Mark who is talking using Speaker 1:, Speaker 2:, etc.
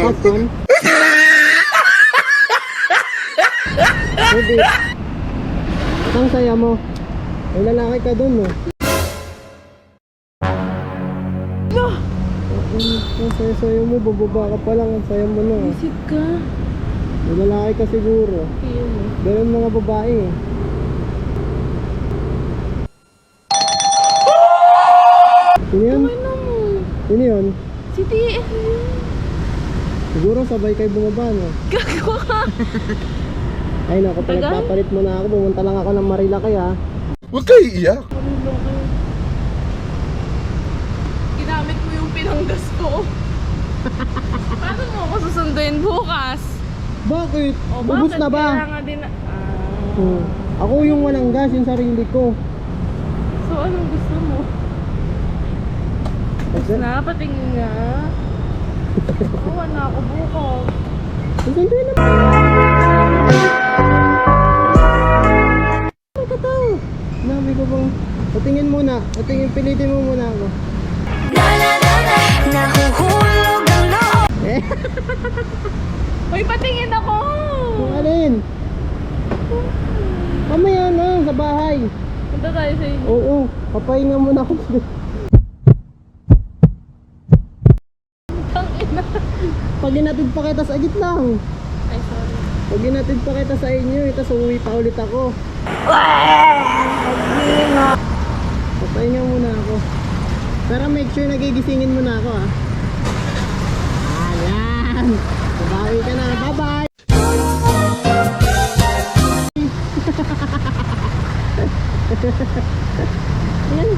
Speaker 1: last one. Pwede. Ang saya mo. May lalaki ka dun, no?
Speaker 2: No!
Speaker 1: Ang saya-saya mo, bababa ka pa lang, ang saya mo na.
Speaker 2: Isip ka.
Speaker 1: May lalaki ka siguro.
Speaker 2: Ayun eh.
Speaker 1: Ganun mga babae eh. Sino yun?
Speaker 2: Ano mo?
Speaker 1: Sino yun?
Speaker 2: Si TF yun.
Speaker 1: Siguro sabay kayo bumaba, no?
Speaker 2: Gago ka.
Speaker 1: Ay naku,
Speaker 2: Tagal?
Speaker 1: pinagpapalit mo na ako. Pumunta lang ako ng Marilaki ha.
Speaker 3: Huwag kayo iiyak.
Speaker 2: Ginamit mo yung pinanggas ko. Paano mo ako susunduin bukas?
Speaker 1: Bakit?
Speaker 2: O
Speaker 1: Ubus
Speaker 2: bakit?
Speaker 1: na ba?
Speaker 2: Kailangan din na...
Speaker 1: Ako yung walang gas, yung sarili ko.
Speaker 2: So anong gusto mo? Na, patingin nga. Oo, na ako bukas.
Speaker 1: Susunduin naman. May tataw. Nabi ko bang... Patingin muna. Patingin, pilitin mo muna ako.
Speaker 4: Nahuhulog ang loob.
Speaker 1: Eh,
Speaker 2: Uy, patingin ako!
Speaker 1: kung alin? Mamaya na, sa bahay.
Speaker 2: Punta tayo sa inyo.
Speaker 1: Oo, papahinga muna ako.
Speaker 2: Tangina.
Speaker 1: Pag inatid pa kita sa agit lang.
Speaker 2: Ay, sorry.
Speaker 1: Pag inatid pa kita sa inyo, tapos uuwi pa ulit ako. Papahinga muna ako. Pero make sure nagigisingin mo na ako ha. Ayan. Babawi ka na. Bye-bye. Ayan.